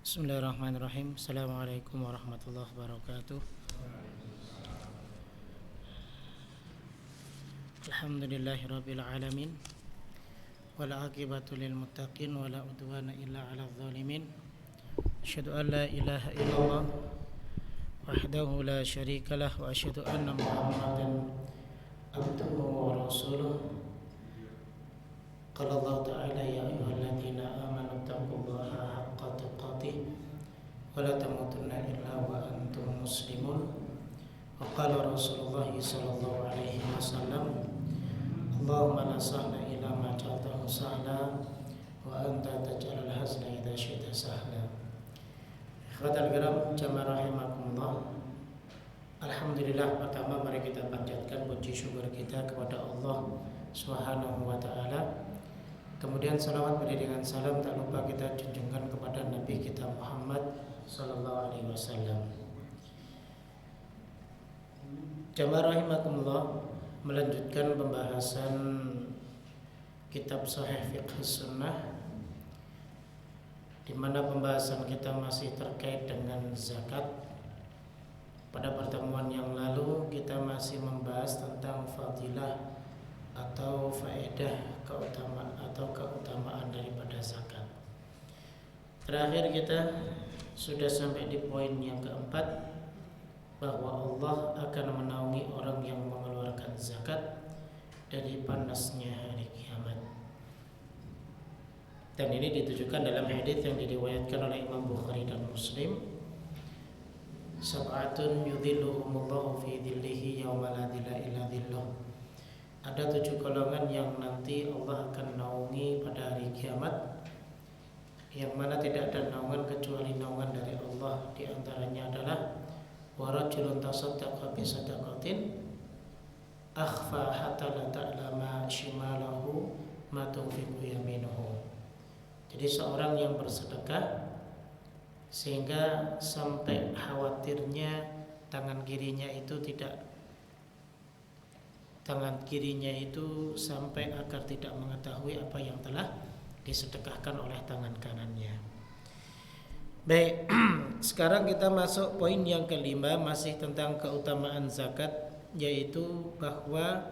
Bismillahirrahmanirrahim. Assalamualaikum warahmatullahi wabarakatuh. Alhamdulillahirabbil alamin. Wal 'aqibatu lil muttaqin wa la udwana illa 'alal zalimin. Asyhadu an la ilaha illallah wahdahu la syarikalah wa asyhadu anna Muhammadan abduhu wa rasuluh. Qala Allah ta'ala ya ayyuhalladzina amanu taqullaha haqqa tuqatih wa la tamutunna illa wa antum muslimun. Wa qala Rasulullah sallallahu alaihi wasallam, Allahumma la sahla illa ma ja'altahu sahla wa anta taj'alul hazna idza syi'ta sahla. Ikhwatal kiram jamaah rahimakumullah. Alhamdulillah, pertama mari kita panjatkan puji syukur kita kepada Allah Subhanahu wa taala. Kemudian salawat beriringan salam tak lupa kita junjungkan kepada Nabi kita Muhammad sallallahu alaihi wasallam. Jamaah rahimakumullah, melanjutkan pembahasan kitab Sahih Fiqh Sunnah, di mana pembahasan kita masih terkait dengan zakat. Pada pertemuan yang lalu kita masih membahas tentang fadilah atau faedah keutamaan daripada zakat. Terakhir kita sudah sampai di poin yang keempat, bahwa Allah akan menaungi orang yang mengeluarkan zakat dari panasnya hari kiamat. Dan ini ditujukan dalam hadis yang diriwayatkan oleh Imam Bukhari dan Muslim. Sab'atun yudhilluhumullahu fi dhillihi yawma la dhilla illa dhilluh. Ada 7 golongan yang nanti Allah akan naungi pada hari kiamat, yang mana tidak ada naungan kecuali naungan dari Allah. Di antaranya adalah warajulun tasaddaqa bi sadaqatin akhfa hatta la ta'lama shimalahu ma tunfiqu yaminuhu. Jadi seorang yang bersedekah sehingga sampai khawatirnya tangan kirinya itu sampai agar tidak mengetahui apa yang telah disedekahkan oleh tangan kanannya. Baik, sekarang kita masuk poin yang kelima, masih tentang keutamaan zakat, yaitu bahwa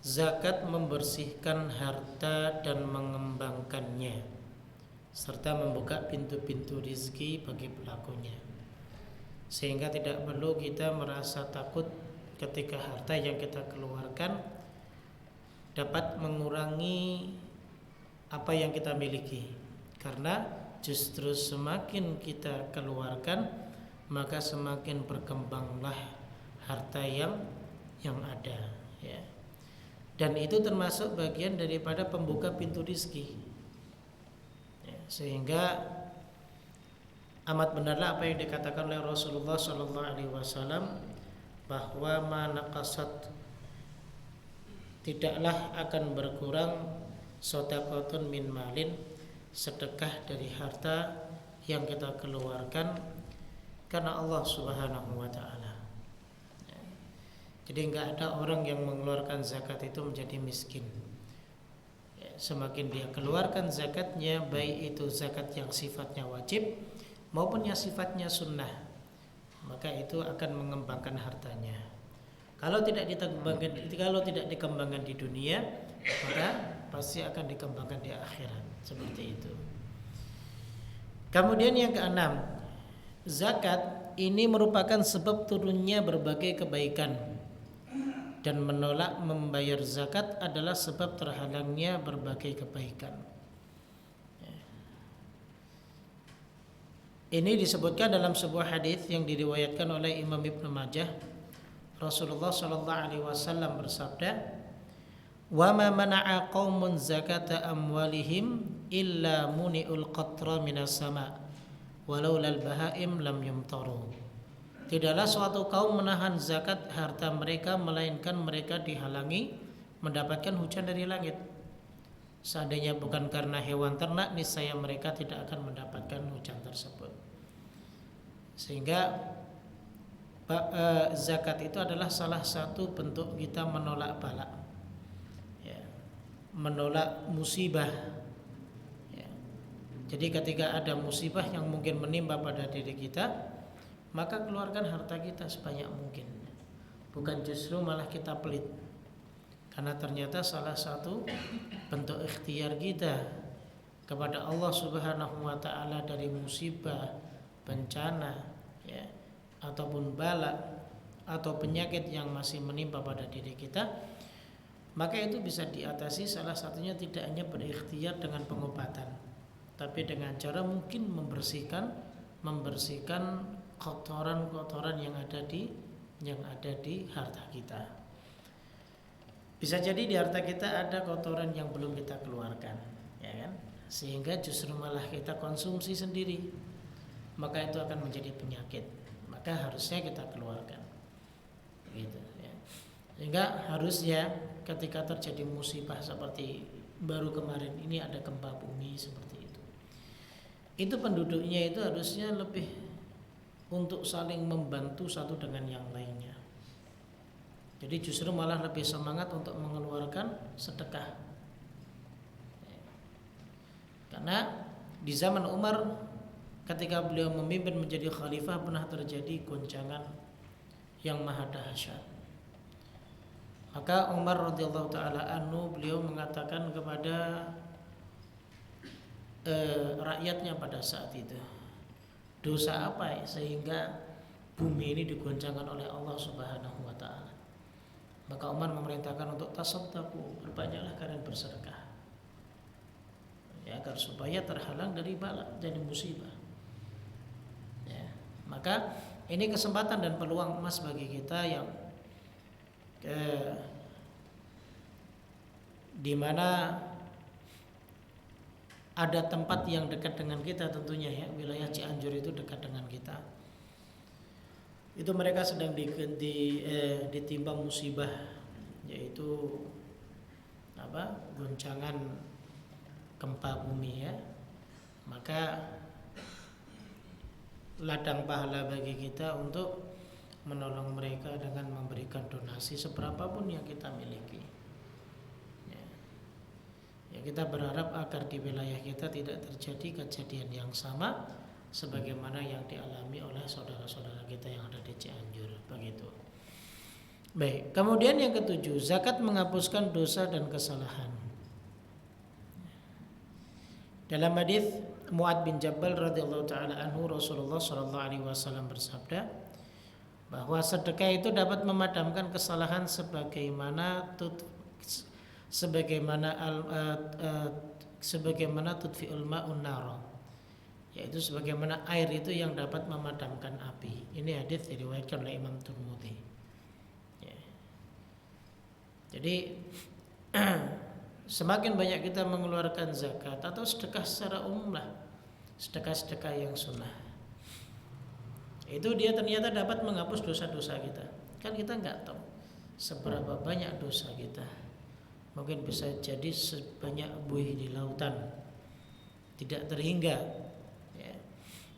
zakat membersihkan harta dan mengembangkannya, serta membuka pintu-pintu rizki bagi pelakunya, sehingga tidak perlu kita merasa takut ketika harta yang kita keluarkan dapat mengurangi apa yang kita miliki, karena justru semakin kita keluarkan maka semakin berkembanglah harta yang ada, ya. Dan itu termasuk bagian daripada pembuka pintu rizki, ya. Sehingga amat benarlah apa yang dikatakan oleh Rasulullah SAW, bahwa manaqasat, tidaklah akan berkurang shadaqatun min malin, sedekah dari harta yang kita keluarkan karena Allah Subhanahu wa taala. Jadi enggak ada orang yang mengeluarkan zakat itu menjadi miskin. Semakin dia keluarkan zakatnya, baik itu zakat yang sifatnya wajib maupun yang sifatnya sunnah, maka itu akan mengembangkan hartanya. Kalau tidak dikembangkan di dunia, maka pasti akan dikembangkan di akhirat. Seperti itu. Kemudian yang keenam, zakat ini merupakan sebab turunnya berbagai kebaikan, dan menolak membayar zakat adalah sebab terhalangnya berbagai kebaikan. Ini disebutkan dalam sebuah hadis yang diriwayatkan oleh Imam Ibnu Majah. Rasulullah sallallahu alaihi wasallam bersabda, "Wa ma mana'a qaumun zakata amwalihim illa muni'ul qatra minas sama' walau lal bahaim lam yumtaru." Tidaklah suatu kaum menahan zakat harta mereka melainkan mereka dihalangi mendapatkan hujan dari langit. Seandainya bukan karena hewan ternak, niscaya mereka tidak akan mendapatkan hujan tersebut. Sehingga zakat itu adalah salah satu bentuk kita menolak bala, ya, menolak musibah, ya. Jadi ketika ada musibah yang mungkin menimpa pada diri kita, maka keluarkan harta kita sebanyak mungkin. Bukan justru malah kita pelit. Karena ternyata salah satu bentuk ikhtiar kita kepada Allah Subhanahu wa taala dari musibah, bencana, ya, ataupun bala atau penyakit yang masih menimpa pada diri kita, maka itu bisa diatasi salah satunya tidak hanya berikhtiar dengan pengobatan, tapi dengan cara mungkin membersihkan kotoran-kotoran yang ada di harta kita. Bisa jadi di harta kita ada kotoran yang belum kita keluarkan, ya kan? Sehingga justru malah kita konsumsi sendiri, maka itu akan menjadi penyakit. Maka harusnya kita keluarkan, gitu, ya. Sehingga harusnya ketika terjadi musibah seperti baru kemarin ini ada gempa bumi seperti itu penduduknya itu harusnya lebih untuk saling membantu satu dengan yang lainnya. Jadi justru malah lebih semangat untuk mengeluarkan sedekah. Karena di zaman Umar ketika beliau memimpin menjadi khalifah pernah terjadi goncangan yang maha dahsyat. Maka Umar radhiyallahu taala anhu beliau mengatakan kepada rakyatnya pada saat itu, dosa apa ya sehingga bumi ini digoncangkan oleh Allah Subhanahu wa taala. Maka Umar memerintahkan untuk tasaddaqu, berbanyaklah kalian bersedekah, ya, agar supaya terhalang dari bala, dari musibah, ya. Maka ini kesempatan dan peluang emas bagi kita yang di mana ada tempat yang dekat dengan kita tentunya, ya, wilayah Cianjur itu dekat dengan kita. Itu mereka sedang ditimpa musibah, yaitu goncangan gempa bumi, ya. Maka ladang pahala bagi kita untuk menolong mereka dengan memberikan donasi seberapapun yang kita miliki. Ya, kita berharap agar di wilayah kita tidak terjadi kejadian yang sama sebagaimana yang dialami oleh saudara-saudara kita yang ada di Cianjur, begitu. Baik, kemudian yang ketujuh, zakat menghapuskan dosa dan kesalahan. Dalam hadis Mu'adz bin Jabal radhiyallahu taala anhu, Rasulullah sallallahu alaihi wasallam bersabda bahwa sedekah itu dapat memadamkan kesalahan sebagaimana tudfi'ul ma'un nar, yaitu sebagaimana air itu yang dapat memadamkan api. Ini hadis diriwayatkan oleh Imam Tirmidzi, ya. Jadi semakin banyak kita mengeluarkan zakat atau sedekah secara umum lah, sedekah-sedekah yang sunnah, itu dia ternyata dapat menghapus dosa-dosa kita. Kan kita nggak tahu seberapa banyak dosa kita. Mungkin bisa jadi sebanyak buih di lautan, tidak terhingga, ya.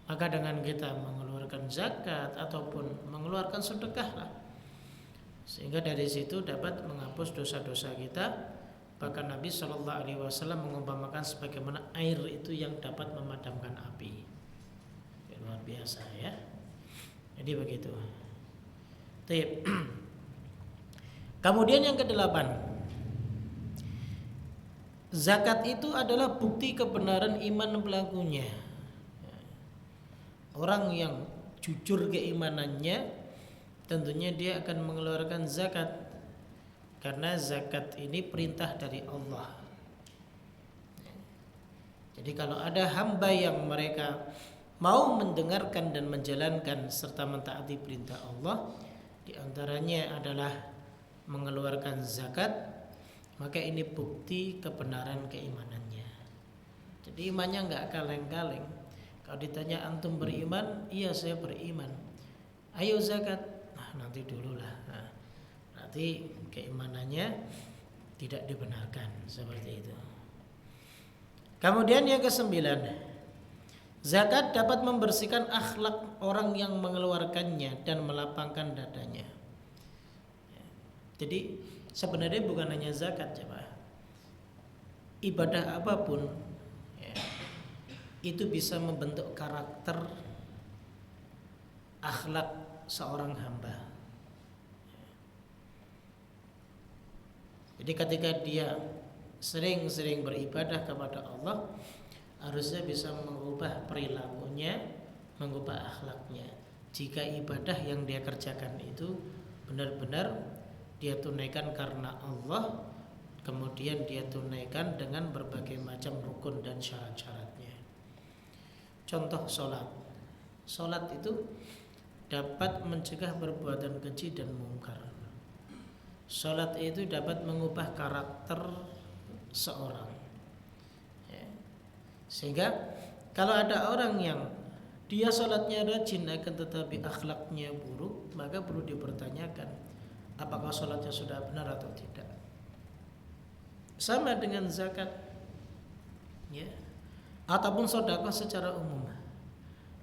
Maka dengan kita mengeluarkan zakat ataupun mengeluarkan sedekah lah, sehingga dari situ dapat menghapus dosa-dosa kita. Bahkan Nabi Shallallahu Alaihi Wasallam mengumpamakan sebagaimana air itu yang dapat memadamkan api. Ya, luar biasa, ya. Jadi begitu. Kemudian yang kedelapan, zakat itu adalah bukti kebenaran iman pelakunya. Orang yang jujur keimanannya, tentunya dia akan mengeluarkan zakat, karena zakat ini perintah dari Allah. Jadi kalau ada hamba yang mereka mau mendengarkan dan menjalankan serta mentaati perintah Allah, di antaranya adalah mengeluarkan zakat, maka ini bukti kebenaran keimanannya. Jadi imannya nggak kaleng-kaleng. Kalau ditanya antum beriman, iya saya beriman. Ayo zakat, nanti dulu lah. Nanti keimanannya tidak dibenarkan, seperti itu. Kemudian yang kesembilan, zakat dapat membersihkan akhlak orang yang mengeluarkannya dan melapangkan dadanya. Jadi sebenarnya bukan hanya zakat, jemaah. Ibadah apapun, ya, itu bisa membentuk karakter akhlak seorang hamba. Jadi ketika dia sering-sering beribadah kepada Allah, harusnya bisa mengubah perilakunya, mengubah akhlaknya. Jika ibadah yang dia kerjakan itu benar-benar dia tunaikan karena Allah, kemudian dia tunaikan dengan berbagai macam rukun dan syarat-syaratnya. Contoh sholat. Sholat itu dapat mencegah perbuatan keji dan mungkar. Sholat itu dapat mengubah karakter seorang. Sehingga kalau ada orang yang dia sholatnya rajin akan tetapi akhlaknya buruk, maka perlu dipertanyakan apakah sholatnya sudah benar atau tidak. Sama dengan zakat, ya, ataupun sedekah secara umum.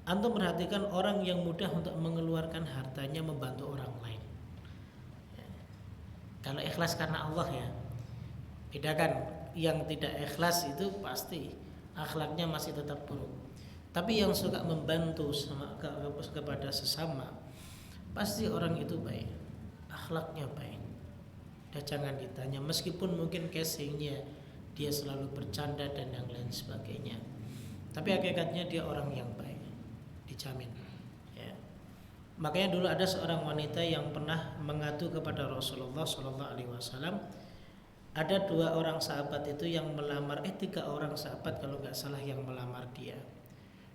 Antum perhatikan orang yang mudah untuk mengeluarkan hartanya membantu orang lain. Kalau ikhlas karena Allah ya, bedakan. Yang tidak ikhlas itu pasti akhlaknya masih tetap buruk. Tapi yang suka membantu kepada sesama, pasti orang itu baik, akhlaknya baik. Dan jangan ditanya, meskipun mungkin casingnya dia selalu bercanda dan yang lain sebagainya, tapi hakikatnya dia orang yang baik, dijamin. Makanya dulu ada seorang wanita yang pernah mengadu kepada Rasulullah SAW. Ada 2 orang sahabat itu yang melamar, 3 orang sahabat kalau nggak salah yang melamar dia.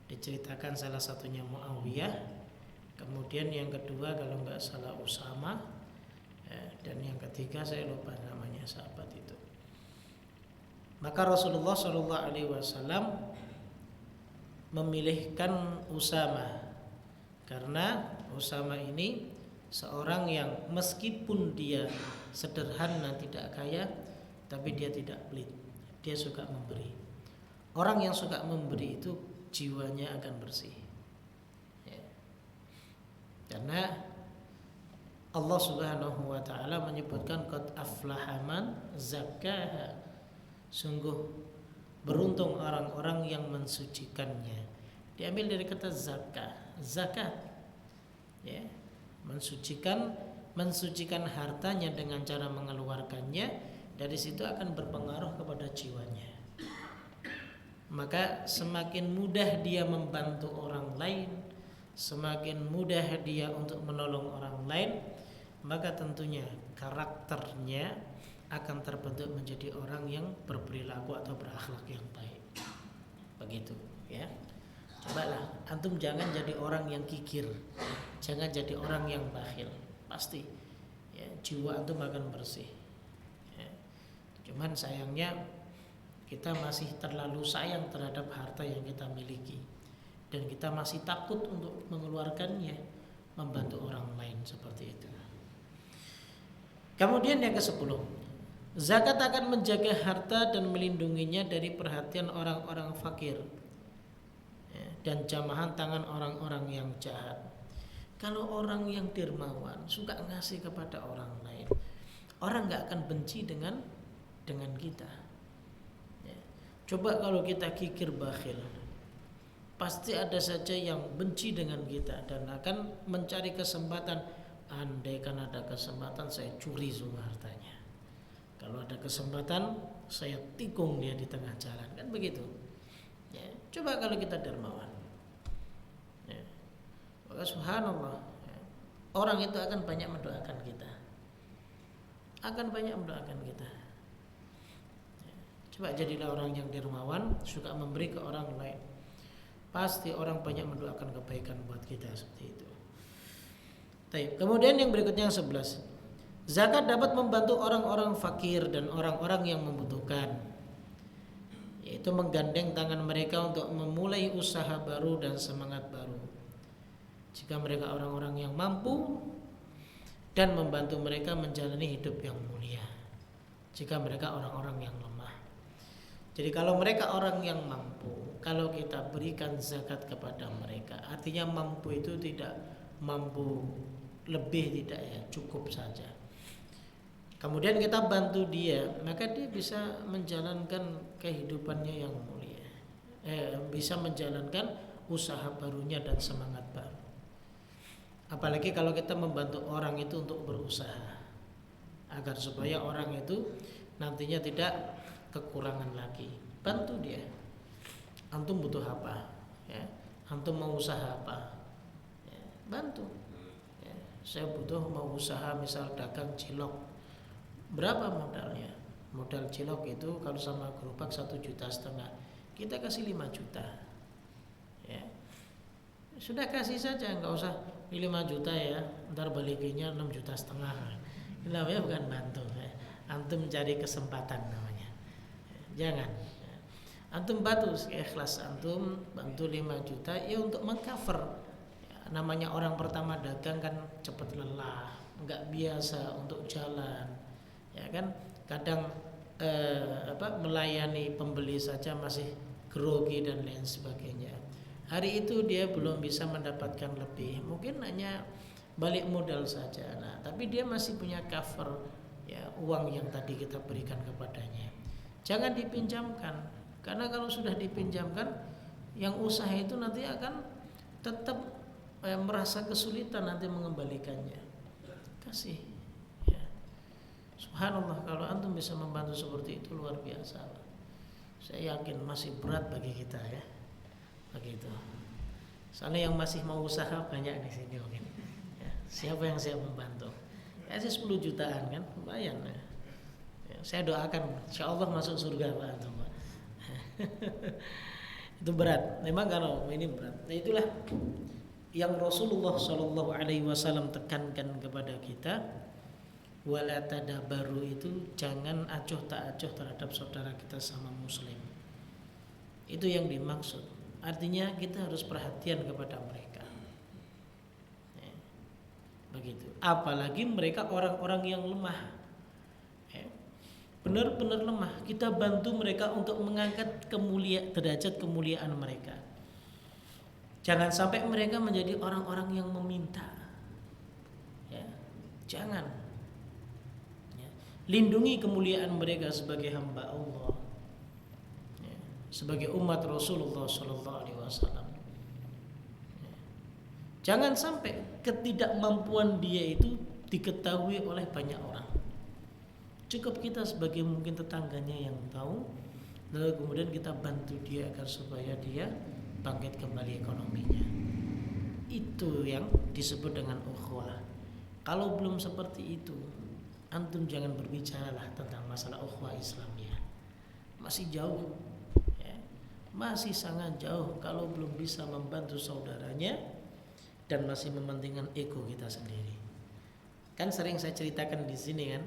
Diceritakan salah satunya Muawiyah, kemudian yang kedua kalau nggak salah Usama, dan yang ketiga saya lupa namanya sahabat itu. Maka Rasulullah SAW memilihkan Usama karena Usama ini seorang yang meskipun dia sederhana, tidak kaya, tapi dia tidak pelit. Dia suka memberi. Orang yang suka memberi itu jiwanya akan bersih. Karena Allah Subhanahu wa taala menyebutkan qad aflaha man zakkaha. Sungguh beruntung orang-orang yang mensucikannya. Diambil dari kata zakah, zakat. Ya, mensucikan hartanya dengan cara mengeluarkannya, dari situ akan berpengaruh kepada jiwanya. Maka semakin mudah dia membantu orang lain, semakin mudah dia untuk menolong orang lain, maka tentunya karakternya akan terbentuk menjadi orang yang berperilaku atau berakhlak yang baik. Begitu, ya. Cobalah antum jangan jadi orang yang kikir, jangan jadi orang yang bakhil, pasti ya, jiwa antum akan bersih ya. Cuman sayangnya kita masih terlalu sayang terhadap harta yang kita miliki, dan kita masih takut untuk mengeluarkannya membantu orang lain seperti itu. Kemudian yang ke-10, zakat akan menjaga harta dan melindunginya dari perhatian orang-orang fakir dan jamahan tangan orang-orang yang jahat. Kalau orang yang dermawan suka ngasih kepada orang lain, orang nggak akan benci dengan kita. Coba kalau kita kikir bakhil, pasti ada saja yang benci dengan kita dan akan mencari kesempatan. Andai kan ada kesempatan saya curi semua hartanya. Kalau ada kesempatan saya tikung dia di tengah jalan, kan begitu. Ya, coba kalau kita dermawan. Maka subhanallah, orang itu akan banyak mendoakan kita. Coba jadilah orang yang dermawan, suka memberi ke orang lain. Pasti orang banyak mendoakan kebaikan buat kita seperti itu. Baik. Kemudian yang berikutnya yang 11, zakat dapat membantu orang-orang fakir dan orang-orang yang membutuhkan, yaitu menggandeng tangan mereka untuk memulai usaha baru dan semangat baru. Jika mereka orang-orang yang mampu, dan membantu mereka menjalani hidup yang mulia jika mereka orang-orang yang lemah. Jadi kalau mereka orang yang mampu, kalau kita berikan zakat kepada mereka, artinya mampu itu tidak mampu lebih, tidak ya, cukup saja. Kemudian kita bantu dia, maka dia bisa menjalankan kehidupannya yang mulia, bisa menjalankan usaha barunya dan semangat baru. Apalagi kalau kita membantu orang itu untuk berusaha agar supaya orang itu nantinya tidak kekurangan lagi. Bantu dia. Antum butuh apa? Ya. Antum mau usaha apa? Ya. Bantu. Ya. Saya mau usaha misal dagang cilok. Berapa modalnya? Modal cilok itu kalau sama gerobak 1,5 juta. Kita kasih 5 juta. Ya. Sudah kasih saja, nggak usah 5 juta ya, ntar balikinnya 6,5 juta. Ini namanya bukan bantu ya. Antum cari kesempatan namanya. Jangan. Antum bantu ikhlas, antum bantu 5 juta ya untuk mengcover. Ya, namanya orang pertama dagang kan cepat lelah, nggak biasa untuk jalan. Ya kan, kadang melayani pembeli saja masih grogi dan lain sebagainya. Hari itu dia belum bisa mendapatkan lebih, mungkin hanya balik modal saja. Nah, tapi dia masih punya cover ya uang yang tadi kita berikan kepadanya. Jangan dipinjamkan, karena kalau sudah dipinjamkan, yang usaha itu nanti akan tetap merasa kesulitan nanti mengembalikannya. Kasih. Ya. Subhanallah, kalau antum bisa membantu seperti itu luar biasa. Saya yakin masih berat bagi kita ya. Begitu. Soalnya yang masih mau usaha banyak di sini mungkin. Ya, siapa yang siap membantu? Kasih 10 jutaan kan, lumayan ya. Ya, saya doakan, insya Allah masuk surga Pak antum. Itu berat. Memang kalau ini berat. Nah itulah yang Rasulullah SAW tekankan kepada kita. Wala tadabaru itu jangan acuh tak acuh terhadap saudara kita sama muslim. Itu yang dimaksud. Artinya kita harus perhatian kepada mereka. Ya, begitu. Apalagi mereka orang-orang yang lemah. Ya, benar-benar lemah. Kita bantu mereka untuk mengangkat derajat kemuliaan mereka. Jangan sampai mereka menjadi orang-orang yang meminta. Ya, jangan. Ya, lindungi kemuliaan mereka sebagai hamba Allah. Sebagai umat Rasulullah SAW. Jangan sampai ketidakmampuan dia itu diketahui oleh banyak orang. Cukup kita sebagai mungkin tetangganya yang tahu, lalu kemudian kita bantu dia agar supaya dia bangkit kembali ekonominya. Itu yang disebut dengan ukhuwah. Kalau belum seperti itu, antum jangan berbicaralah tentang masalah ukhuwah Islamiyah. Masih jauh. Masih sangat jauh kalau belum bisa membantu saudaranya dan masih mementingkan ego kita sendiri. Kan sering saya ceritakan di sini kan,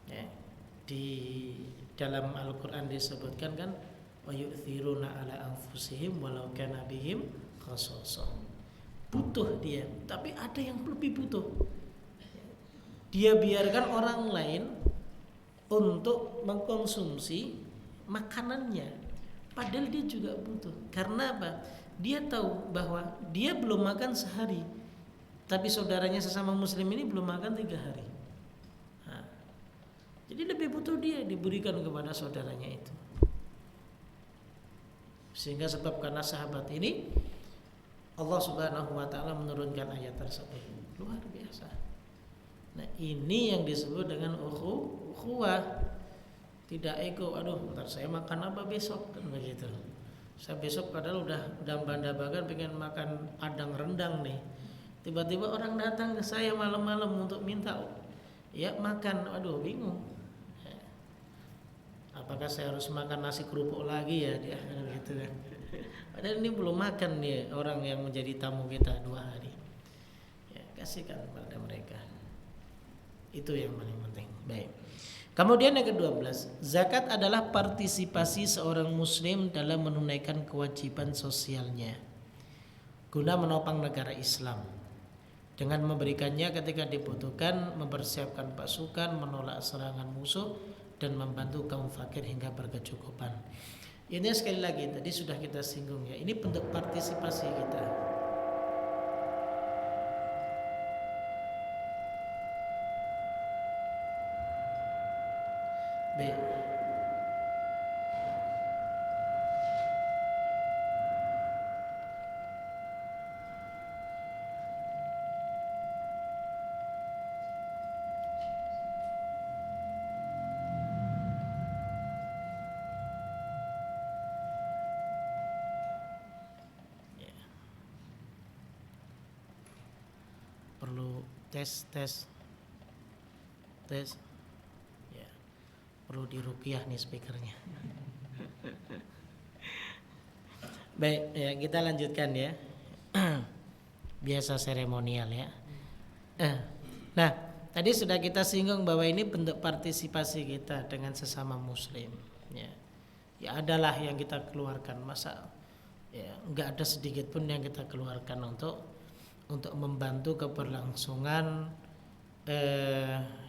ya, di dalam Al-Quran disebutkan kan, wa yu'thiruna ala anfusihim walau kana bihim khasasah. Butuh dia, tapi ada yang lebih butuh. Dia biarkan orang lain untuk mengkonsumsi makanannya. Padahal dia juga butuh. Karena apa? Dia tahu bahwa dia belum makan sehari, tapi saudaranya sesama muslim ini belum makan 3 hari. Nah, jadi lebih butuh dia diberikan kepada saudaranya itu. Sehingga sebab karena sahabat ini Allah Subhanahu wa taala menurunkan ayat tersebut. Luar biasa. Nah, ini yang disebut dengan ukhuwah. Tidak ego, aduh ntar saya makan apa besok, kan begitu. Saya besok padahal udah banda-bandan pengen makan padang rendang nih. Tiba-tiba orang datang ke saya malam-malam untuk minta ya makan, aduh bingung. Apakah saya harus makan nasi kerupuk lagi ya dia, gitu kan. Padahal ini belum makan nih orang yang menjadi tamu kita 2 hari. Ya, kasihkan kepada mereka. Itu yang paling penting. Baik. Kemudian yang ke-12, zakat adalah partisipasi seorang muslim dalam menunaikan kewajiban sosialnya guna menopang negara Islam dengan memberikannya ketika dibutuhkan, mempersiapkan pasukan, menolak serangan musuh dan membantu kaum fakir hingga berkecukupan. Ini sekali lagi tadi sudah kita singgung ya, ini bentuk partisipasi kita. Tes. Ya, perlu diruqyah nih speakernya. Baik, ya kita lanjutkan ya. Biasa seremonial ya. Nah, tadi sudah kita singgung bahwa ini bentuk partisipasi kita dengan sesama muslim. Ya adalah yang kita keluarkan, masa ya nggak ada sedikit pun yang kita keluarkan untuk membantu keberlangsungan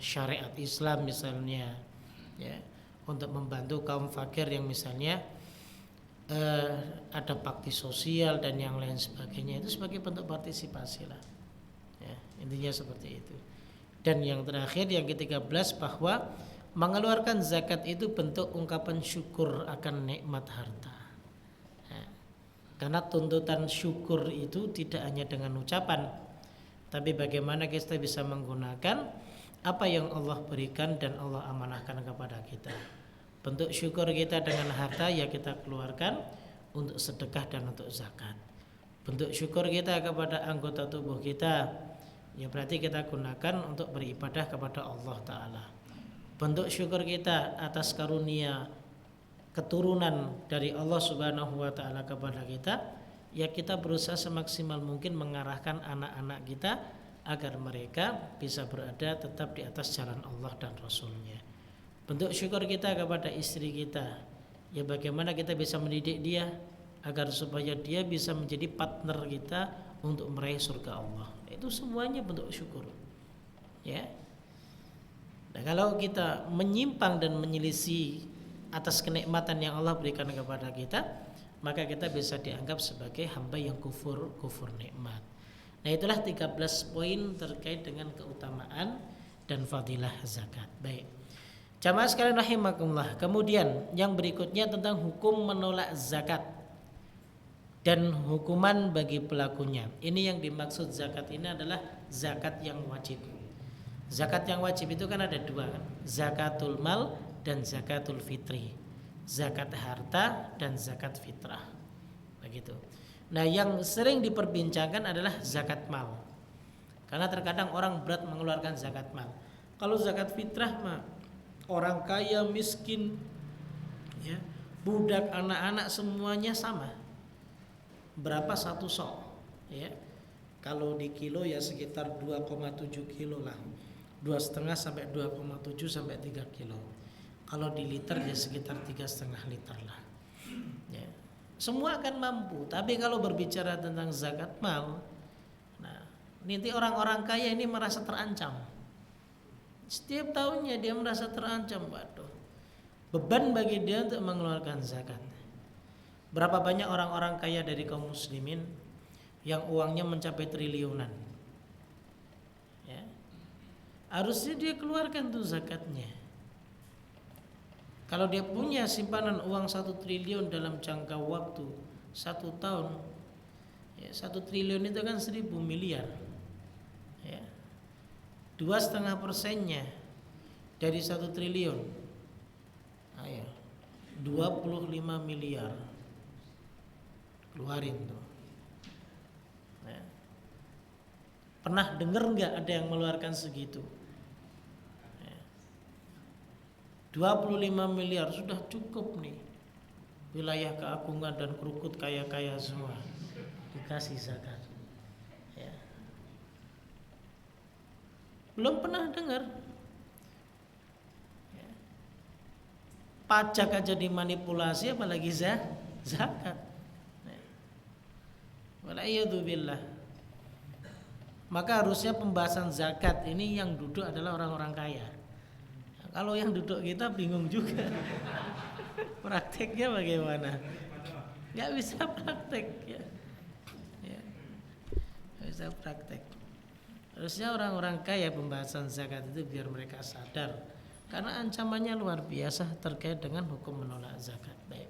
syariat Islam misalnya, ya, untuk membantu kaum fakir yang misalnya ada bakti sosial dan yang lain sebagainya, itu sebagai bentuk partisipasi lah. Ya, intinya seperti itu. Dan yang terakhir yang ke-13 bahwa mengeluarkan zakat itu bentuk ungkapan syukur akan nikmat harta. Ya, karena tuntutan syukur itu tidak hanya dengan ucapan, tapi bagaimana kita bisa menggunakan apa yang Allah berikan dan Allah amanahkan kepada kita. Bentuk syukur kita dengan harta ya kita keluarkan untuk sedekah dan untuk zakat. Bentuk syukur kita kepada anggota tubuh kita ya berarti kita gunakan untuk beribadah kepada Allah Ta'ala. Bentuk syukur kita atas karunia keturunan dari Allah Subhanahu wa Ta'ala kepada kita, ya kita berusaha semaksimal mungkin mengarahkan anak-anak kita agar mereka bisa berada tetap di atas jalan Allah dan Rasulnya. Bentuk syukur kita kepada istri kita, ya bagaimana kita bisa mendidik dia agar supaya dia bisa menjadi partner kita untuk meraih surga Allah. Itu semuanya bentuk syukur. Ya. Nah, kalau kita menyimpang dan menyelisih atas kenikmatan yang Allah berikan kepada kita, maka kita bisa dianggap sebagai hamba yang kufur nikmat. Nah, itulah 13 poin terkait dengan keutamaan dan fadilah zakat. Baik. Jamaah sekalian rahimakumullah. Kemudian yang berikutnya tentang hukum menolak zakat dan hukuman bagi pelakunya. Ini yang dimaksud zakat ini adalah zakat yang wajib. Zakat yang wajib itu kan ada dua kan? Zakatul mal dan zakatul fitri. Zakat harta dan zakat fitrah. Begitu. Nah, yang sering diperbincangkan adalah zakat mal. Karena terkadang orang berat mengeluarkan zakat mal. Kalau zakat fitrah mah orang kaya, miskin, ya, budak, anak-anak semuanya sama. Berapa satu sok? Ya, kalau di kilo ya sekitar 2,7 kilo lah, 2,5 sampai 2,7 sampai 3 kilo. Kalau di liter ya sekitar 3,5 liter lah. Ya, semua akan mampu. Tapi kalau berbicara tentang zakat mal, nah, nanti orang-orang kaya ini merasa terancam. Setiap tahunnya dia merasa terancam, waduh, beban bagi dia untuk mengeluarkan zakat. Berapa banyak orang-orang kaya dari kaum muslimin yang uangnya mencapai triliunan, ya, harusnya dia keluarkan tuh zakatnya. Kalau dia punya simpanan uang 1 triliun dalam jangka waktu 1 tahun, ya, 1 triliun itu kan 1.000 miliar, ya. 2,5% dari 1 triliun, ayo 25 miliar keluarin tuh. Ya. Pernah dengar nggak ada yang mengeluarkan segitu? Ya. 25 miliar sudah cukup nih. Wilayah keagungan dan Krukut kaya-kaya semua dikasih zakat. Belum pernah dengar. Ya. Pajak aja dimanipulasi apalagi zakat. Wala'iyadzubillah. Maka harusnya pembahasan zakat ini yang duduk adalah orang-orang kaya. Ya, kalau yang duduk kita bingung juga. Prakteknya bagaimana? Gak bisa praktek ya. Gak bisa praktek. Harusnya orang-orang kaya pembahasan zakat itu biar mereka sadar, karena ancamannya luar biasa terkait dengan hukum menolak zakat. Baik.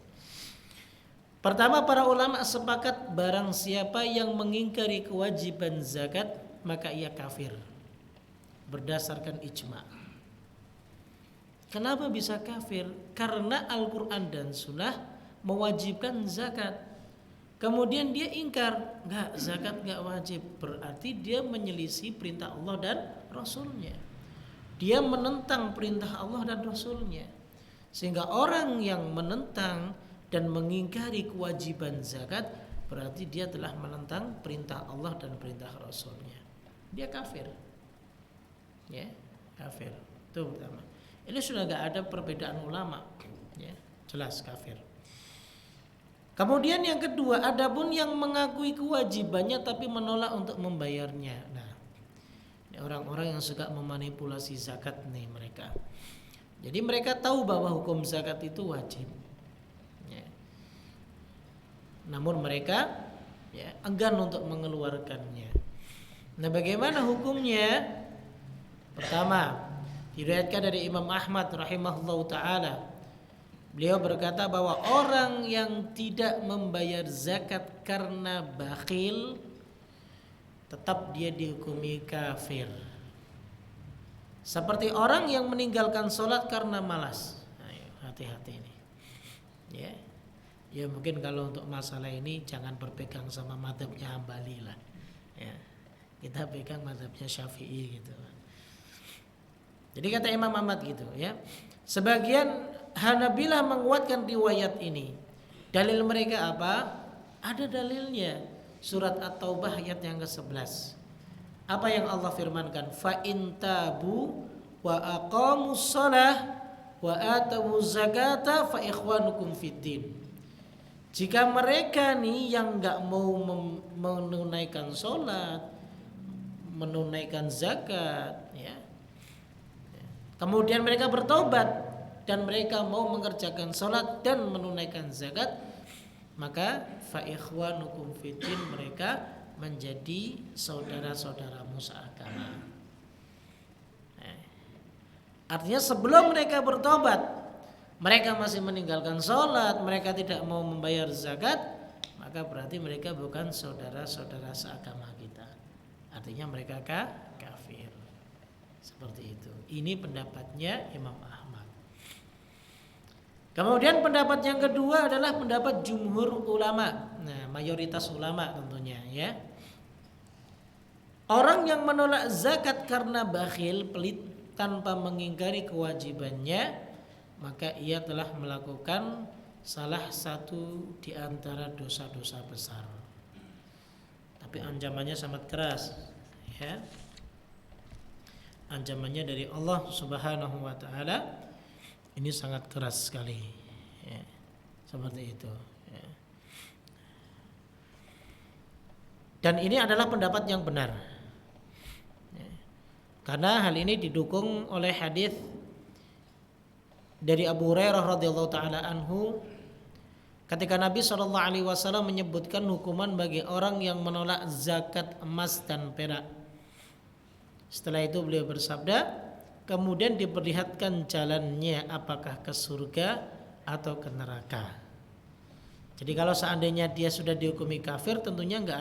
Pertama, para ulama sepakat barang siapa yang mengingkari kewajiban zakat maka ia kafir berdasarkan ijma'. Kenapa bisa kafir? Karena Al-Quran dan Sunnah mewajibkan zakat. kemudian dia ingkar, enggak, zakat enggak wajib, berarti dia menyelisih perintah Allah dan Rasulnya. Dia menentang perintah Allah dan Rasulnya. Sehingga orang yang menentang dan mengingkari kewajiban zakat, berarti dia telah menentang perintah Allah dan perintah Rasulnya. Dia kafir. Ya, kafir. Itu pertama. Ini sudah enggak ada perbedaan ulama. Ya, jelas kafir. Kemudian yang kedua, adapun yang mengakui kewajibannya tapi menolak untuk membayarnya. Nah, ini orang-orang yang suka memanipulasi zakat nih mereka. Jadi mereka tahu bahwa hukum zakat itu wajib. Ya. Namun mereka enggan untuk mengeluarkannya. Nah, bagaimana hukumnya? Pertama, diriwayatkan dari Imam Ahmad rahimahullahu taala. Beliau berkata bahwa orang yang tidak membayar zakat karena bakhil, tetap dia dihukumi kafir. Seperti orang yang meninggalkan sholat karena malas. Ayo, hati-hati ini. Ya mungkin kalau untuk masalah ini jangan berpegang sama mazhabnya Hambali lah. Ya, kita pegang mazhabnya Syafi'i gitu. Jadi kata Imam Ahmad gitu ya. Sebagian Hanabilah menguatkan riwayat ini. Dalil mereka apa? Ada dalilnya. Surat At-Taubah ayat yang ke-11. Apa yang Allah firmankan? Fa in tabu wa aqamus shalah wa atawuz zakata fa ikhwanukum fiddin. Jika mereka nih yang enggak mau menunaikan salat, menunaikan zakat, ya. Kemudian mereka bertobat dan mereka mau mengerjakan salat dan menunaikan zakat, maka fa ikhwanukum fiddin, mereka menjadi saudara-saudaramu seagama. Artinya sebelum mereka bertobat, mereka masih meninggalkan salat, mereka tidak mau membayar zakat, maka berarti mereka bukan saudara-saudara seagama kita. Artinya mereka kafir. Seperti itu. Ini pendapatnya Imam Ahmad. Kemudian pendapat yang kedua adalah pendapat jumhur ulama. Nah, mayoritas ulama tentunya ya. Orang yang menolak zakat karena bakhil, pelit, tanpa mengingkari kewajibannya, maka ia telah melakukan salah satu di antara dosa-dosa besar. Tapi ancamannya sangat keras ya. Ancamannya dari Allah Subhanahu wa taala ini sangat keras sekali ya, seperti itu ya. Dan ini adalah pendapat yang benar ya. Karena hal ini didukung oleh hadis dari Abu Hurairah radhiyallahu taala anhu, ketika Nabi SAW menyebutkan hukuman bagi orang yang menolak zakat emas dan perak. Setelah itu beliau bersabda, kemudian diperlihatkan jalannya, apakah ke surga atau ke neraka. Jadi kalau seandainya dia sudah dihukumi kafir, tentunya nggak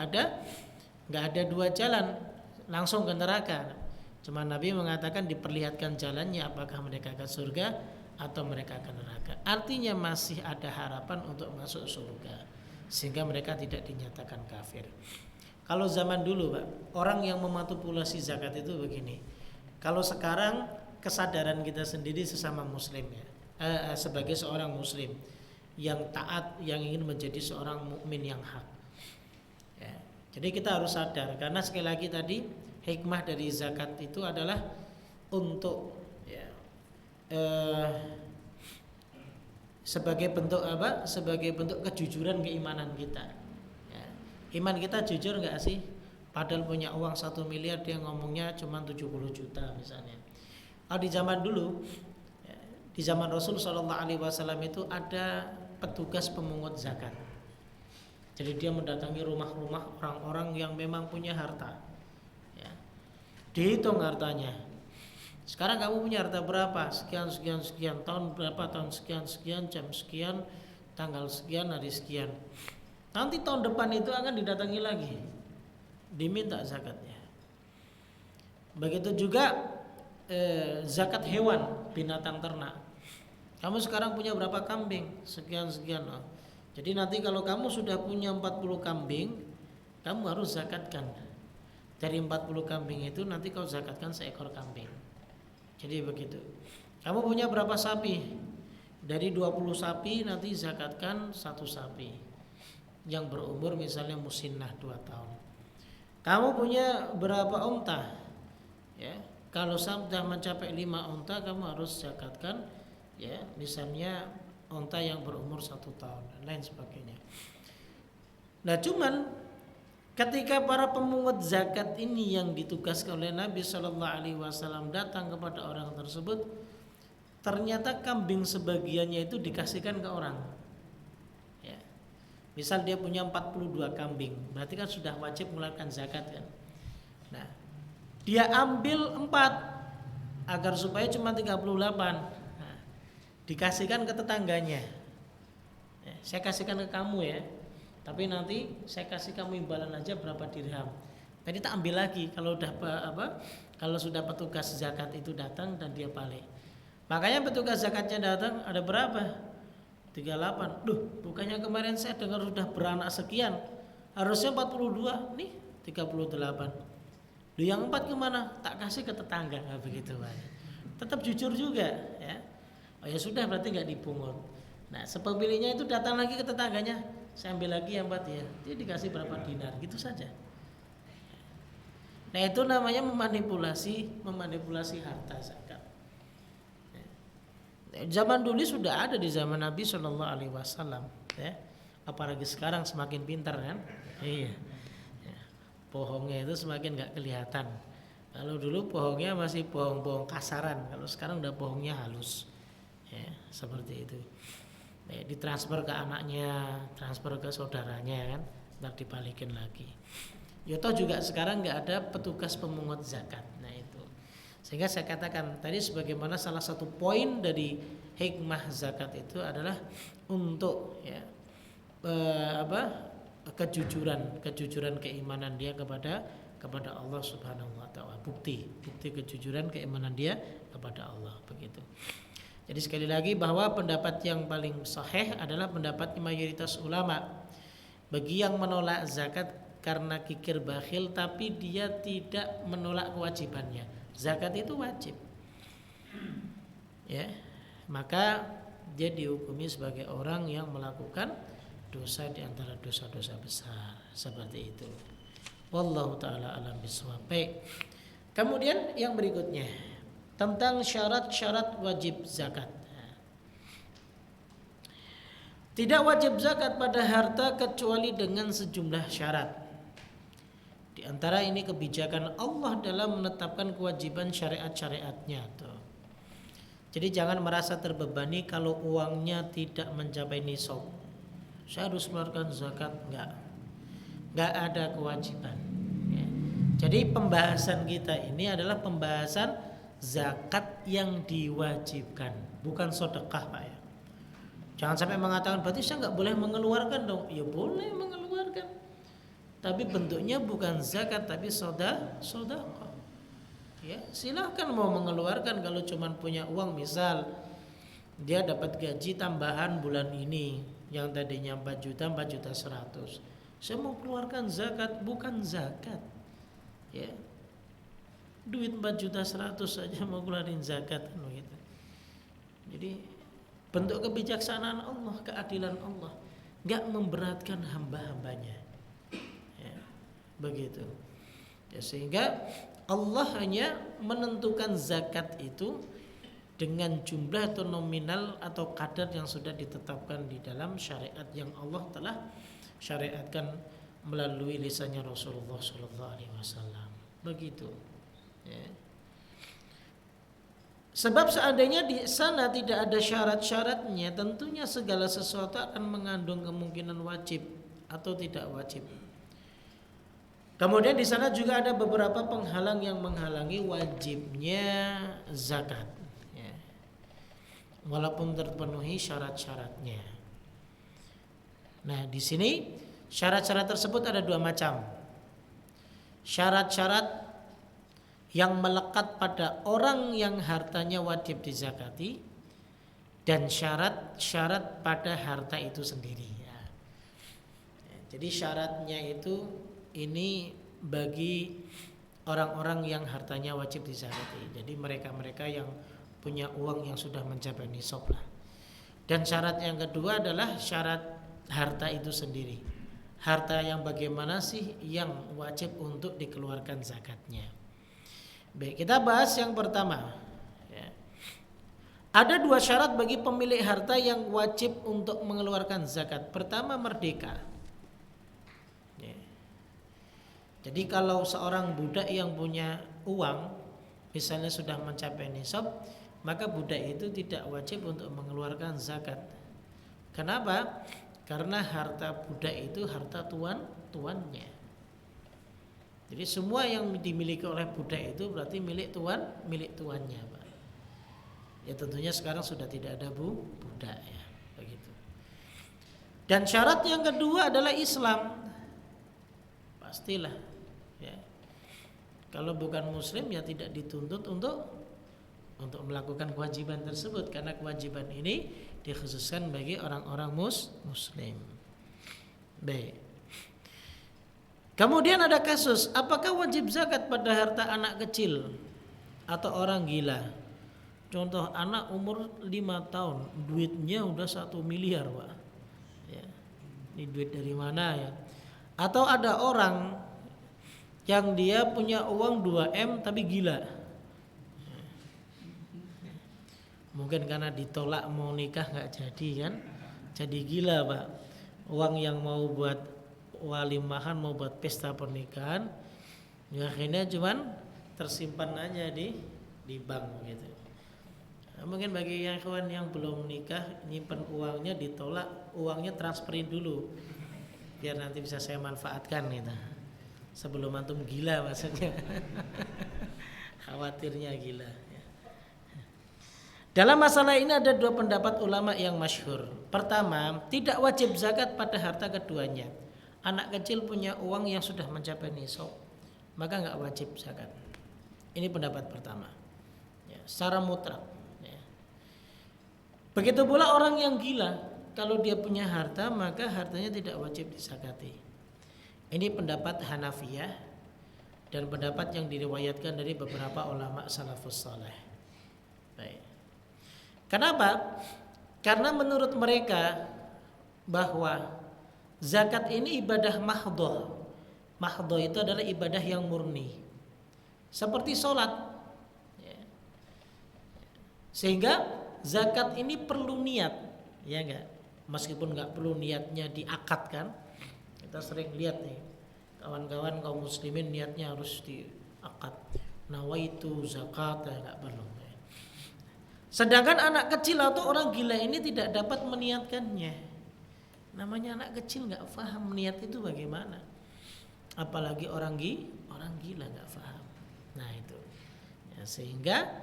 ada dua jalan, langsung ke neraka. Cuma Nabi mengatakan diperlihatkan jalannya, apakah mereka ke surga atau mereka ke neraka. Artinya masih ada harapan untuk masuk surga, sehingga mereka tidak dinyatakan kafir. Kalau zaman dulu Pak, orang yang memanipulasi zakat itu begini. Kalau sekarang kesadaran kita sendiri sesama muslim ya, sebagai seorang muslim yang taat, yang ingin menjadi seorang mukmin yang hak ya. Jadi kita harus sadar, karena sekali lagi tadi hikmah dari zakat itu adalah untuk ya, sebagai bentuk apa? Sebagai bentuk kejujuran keimanan kita ya. Iman kita jujur enggak sih? Padahal punya uang 1 miliar, dia ngomongnya cuma 70 juta misalnya. Di zaman dulu, di zaman Rasul SAW itu ada petugas pemungut zakat. Jadi dia mendatangi rumah-rumah orang-orang yang memang punya harta. Ya. Dihitung hartanya. Sekarang kamu punya harta berapa? Sekian, sekian, sekian. Tahun berapa? Tahun sekian, sekian. Jam sekian. Tanggal sekian, hari sekian. Nanti tahun depan itu akan didatangi lagi, diminta zakatnya. Begitu juga zakat hewan, binatang ternak. Kamu sekarang punya berapa kambing? Sekian sekian. Jadi nanti kalau kamu sudah punya 40 kambing, kamu harus zakatkan. Dari 40 kambing itu nanti kau zakatkan seekor kambing. Jadi begitu. Kamu punya berapa sapi? Dari 20 sapi nanti zakatkan satu sapi yang berumur misalnya musinnah 2 tahun. Kamu punya berapa unta? Ya, kalau sudah mencapai 5 unta kamu harus zakatkan ya, misalnya unta yang berumur 1 tahun dan lain sebagainya. Nah, cuman ketika para pemungut zakat ini yang ditugaskan oleh Nabi Shallallahu Alaihi Wasallam datang kepada orang tersebut, ternyata kambing sebagiannya itu dikasihkan ke orang. Ya. Misal dia punya 42 kambing, berarti kan sudah wajib mengeluarkan zakat kan. Nah, dia ambil 4 agar supaya cuma 38. Nah, dikasihkan ke tetangganya. Ya, saya kasihkan ke kamu ya. Tapi nanti saya kasih kamu imbalan aja berapa dirham. Jadi tak ambil lagi kalau udah kalau sudah petugas zakat itu datang dan dia balik. Makanya petugas zakatnya datang ada berapa? 38. Bukannya kemarin saya dengar sudah beranak sekian. Harusnya 42, nih 38. Yang 4 kemana? Tak kasih ke tetangga, begitu Pak. Tetap jujur juga ya. Oh ya sudah, berarti nggak dipungut. Nah, sepemiliknya itu datang lagi ke tetangganya, saya ambil lagi yang 4 ya. Dia dikasih berapa dinar, gitu saja. Nah, itu namanya memanipulasi harta zakat. Zaman dulu sudah ada, di zaman Nabi Shallallahu Alaihi Wasallam, ya. Apalagi sekarang semakin pintar kan? Iya. Ya. Bohongnya itu semakin nggak kelihatan. Kalau dulu bohongnya masih bohong-bohong kasaran, kalau sekarang udah bohongnya halus, ya, seperti itu. Ditransfer ke anaknya, transfer ke saudaranya kan, ntar dibalikin lagi. Yoto juga sekarang nggak ada petugas pemungut zakat. Nah itu, sehingga saya katakan tadi sebagaimana salah satu poin dari hikmah zakat itu adalah untuk ya kejujuran keimanan dia kepada Allah Subhanahu Wa Taala. Bukti kejujuran keimanan dia kepada Allah, begitu. Jadi sekali lagi bahwa pendapat yang paling sahih adalah pendapat mayoritas ulama. Bagi yang menolak zakat karena kikir bakhil tapi dia tidak menolak kewajibannya. Zakat itu wajib. Ya, maka dia dihukumi sebagai orang yang melakukan dosa di antara dosa-dosa besar, seperti itu. Wallahu taala alam bisawab. Baik. Kemudian yang berikutnya tentang syarat-syarat wajib zakat. Tidak wajib zakat pada harta kecuali dengan sejumlah syarat. Di antara ini kebijakan Allah dalam menetapkan kewajiban syariat-syariatnya tuh. Jadi jangan merasa terbebani kalau uangnya tidak mencapai nisab. Saya harus mengeluarkan zakat, enggak ada kewajiban. Ya. Jadi pembahasan kita ini adalah pembahasan zakat yang diwajibkan, bukan sedekah Pak ya. Jangan sampai mengatakan berarti saya nggak boleh mengeluarkan dong. Ya boleh mengeluarkan, tapi bentuknya bukan zakat tapi sedekah. Ya silahkan mau mengeluarkan kalau cuma punya uang, misal dia dapat gaji tambahan bulan ini yang tadinya 4 juta 100. Saya mau keluarkan zakat, bukan zakat. Ya. Duit 4.100.000 saja mau keluarin zakat gitu. Jadi bentuk kebijaksanaan Allah, keadilan Allah, enggak memberatkan hamba-hambanya. Ya, begitu. Ya, sehingga Allah hanya menentukan zakat itu dengan jumlah atau nominal atau kadar yang sudah ditetapkan di dalam syariat yang Allah telah syariatkan melalui lisannya Rasulullah Sallallahu Alaihi Wasallam. Begitu. Ya. Sebab seandainya di sana tidak ada syarat-syaratnya, tentunya segala sesuatu akan mengandung kemungkinan wajib atau tidak wajib. Kemudian di sana juga ada beberapa penghalang yang menghalangi wajibnya zakat, ya. Walaupun terpenuhi syarat-syaratnya. Nah, di sini syarat-syarat tersebut ada 2 macam. Syarat-syarat yang melekat pada orang yang hartanya wajib dizakati dan syarat-syarat pada harta itu sendiri. Ya. Jadi syaratnya itu ini bagi orang-orang yang hartanya wajib dizakati. Jadi mereka-mereka yang punya uang yang sudah mencapai nisab lah. Dan syarat yang kedua adalah syarat harta itu sendiri. Harta yang bagaimana sih yang wajib untuk dikeluarkan zakatnya. Baik, kita bahas yang pertama. Ya. Ada dua syarat bagi pemilik harta yang wajib untuk mengeluarkan zakat. Pertama, merdeka. Ya. Jadi kalau seorang budak yang punya uang, misalnya sudah mencapai nisab, maka budak itu tidak wajib untuk mengeluarkan zakat. Kenapa? Karena harta budak itu harta tuannya. Jadi semua yang dimiliki oleh budak itu berarti milik tuannya, Pak. Ya tentunya sekarang sudah tidak ada budak ya, begitu. Dan syarat yang kedua adalah Islam. Pastilah ya. Kalau bukan muslim ya tidak dituntut untuk melakukan kewajiban tersebut, karena kewajiban ini dikhususkan bagi orang-orang muslim. Baik. Kemudian ada kasus, apakah wajib zakat pada harta anak kecil atau orang gila? Contoh anak umur 5 tahun, duitnya udah 1 miliar, Pak. Ya. Ini duit dari mana ya? Atau ada orang yang dia punya uang 2M tapi gila. Mungkin karena ditolak mau nikah nggak jadi kan, jadi gila, Pak. Uang yang mau buat walimahan, mau buat pesta pernikahan, ya akhirnya cuman tersimpan aja di bank gitu. Nah, mungkin bagi yang kawan yang belum nikah, nyimpen uangnya ditolak, uangnya transferin dulu, biar nanti bisa saya manfaatkan gitu. Sebelum antum gila maksudnya. Khawatirnya gila. Dalam masalah ini ada dua pendapat ulama yang masyhur. Pertama, tidak wajib zakat pada harta keduanya. Anak kecil punya uang yang sudah mencapai nisab, maka nggak wajib zakat. Ini pendapat pertama. Ya, secara mutlak. Ya. Begitu pula orang yang gila, kalau dia punya harta maka hartanya tidak wajib dizakati. Ini pendapat Hanafiyah dan pendapat yang diriwayatkan dari beberapa ulama salafus saleh. Baik. Kenapa? Karena menurut mereka bahwa zakat ini ibadah mahdhah. Mahdhah itu adalah ibadah yang murni. Seperti sholat. Sehingga zakat ini perlu niat, ya enggak? Meskipun enggak perlu niatnya diakadkan. Kita sering lihat nih, kawan-kawan kaum muslimin niatnya harus diakad. Nawaitu zakat, ya enggak perlu. Sedangkan anak kecil atau orang gila ini tidak dapat meniatkannya. Namanya anak kecil nggak paham niat itu bagaimana. Apalagi orang gila nggak paham. Nah itu. Ya, sehingga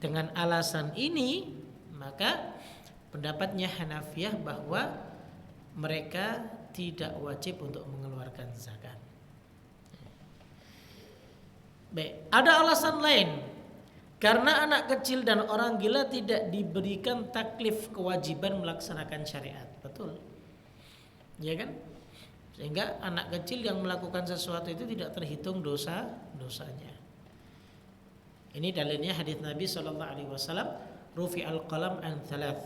dengan alasan ini maka pendapatnya Hanafiyah bahwa mereka tidak wajib untuk mengeluarkan zakat. Baik, ada alasan lain. Karena anak kecil dan orang gila tidak diberikan taklif kewajiban melaksanakan syariat. Betul. Ya kan? Sehingga anak kecil yang melakukan sesuatu itu tidak terhitung dosanya. Ini dalilnya hadits Nabi SAW, rufi'al qalam an thalath.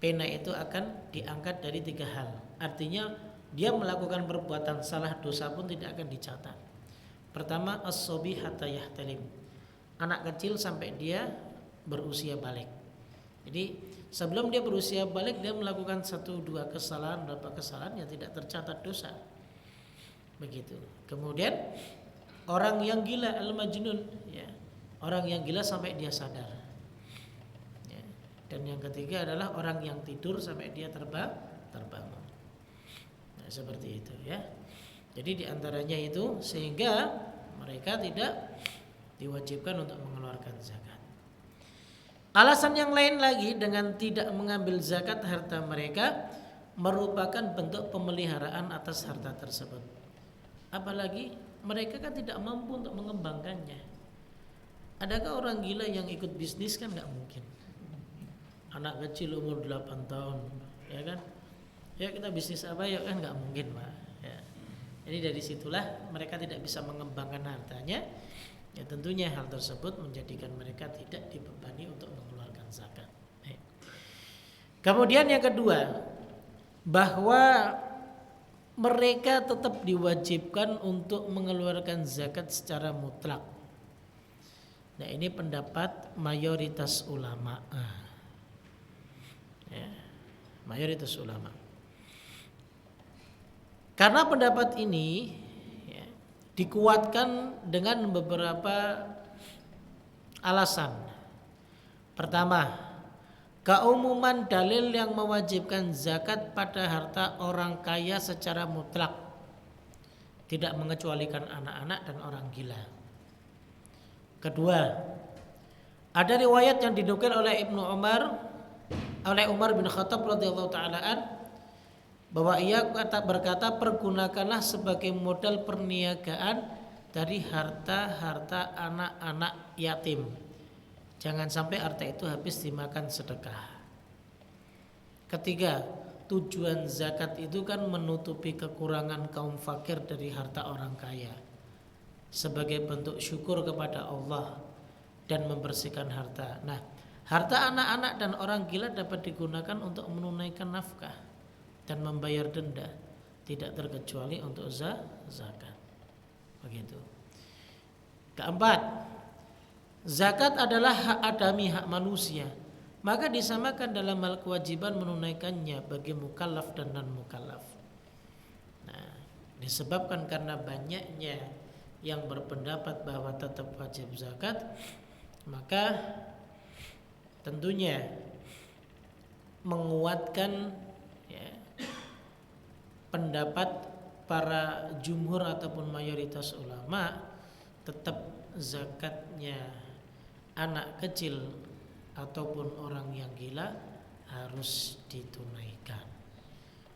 Pena itu akan diangkat dari 3 hal. Artinya dia melakukan perbuatan salah, dosa pun tidak akan dicatat. Pertama, as-sobi hatta yahtalim. Anak kecil sampai dia berusia balik. Jadi sebelum dia berusia balik dia melakukan 1-2 kesalahan, beberapa kesalahan yang tidak tercatat dosa. Begitu. Kemudian orang yang gila al-majnun, ya. Orang yang gila sampai dia sadar. Ya. Dan yang ketiga adalah orang yang tidur sampai dia terbangun. Nah, seperti itu ya. Jadi diantaranya itu sehingga mereka tidak diwajibkan untuk mengeluarkan zakat. Alasan yang lain lagi dengan tidak mengambil zakat harta mereka merupakan bentuk pemeliharaan atas harta tersebut. Apalagi mereka kan tidak mampu untuk mengembangkannya. Adakah orang gila yang ikut bisnis? Kan nggak mungkin. Anak kecil umur 8 tahun, ya kan? Ya kita bisnis apa ya kan nggak mungkin Pak. Ya. Jadi dari situlah mereka tidak bisa mengembangkan hartanya. Ya tentunya hal tersebut menjadikan mereka tidak dibebani untuk mengeluarkan zakat. Kemudian yang kedua, bahwa mereka tetap diwajibkan untuk mengeluarkan zakat secara mutlak. Nah ini pendapat mayoritas ulama. Ya, mayoritas ulama. Karena pendapat ini ya, dikuatkan dengan beberapa alasan. Pertama, keumuman dalil yang mewajibkan zakat pada harta orang kaya secara mutlak, tidak mengecualikan anak-anak dan orang gila. Kedua, ada riwayat yang dinukil oleh Umar bin Khattab radhiyallahu taala an, bahwa ia berkata, pergunakanlah sebagai modal perniagaan dari harta-harta anak-anak yatim. Jangan sampai harta itu habis dimakan sedekah. Ketiga, tujuan zakat itu kan menutupi kekurangan kaum fakir dari harta orang kaya, sebagai bentuk syukur kepada Allah dan membersihkan harta. Nah, harta anak-anak dan orang gila dapat digunakan untuk menunaikan nafkah dan membayar denda, tidak terkecuali untuk zakat. Begitu. Keempat, zakat adalah hak adami, hak manusia. Maka disamakan dalam hal kewajiban menunaikannya bagi mukallaf dan non mukallaf. Nah, disebabkan karena banyaknya yang berpendapat bahwa tetap wajib zakat, maka tentunya menguatkan ya, pendapat para jumhur ataupun mayoritas ulama, tetap zakatnya anak kecil ataupun orang yang gila harus ditunaikan.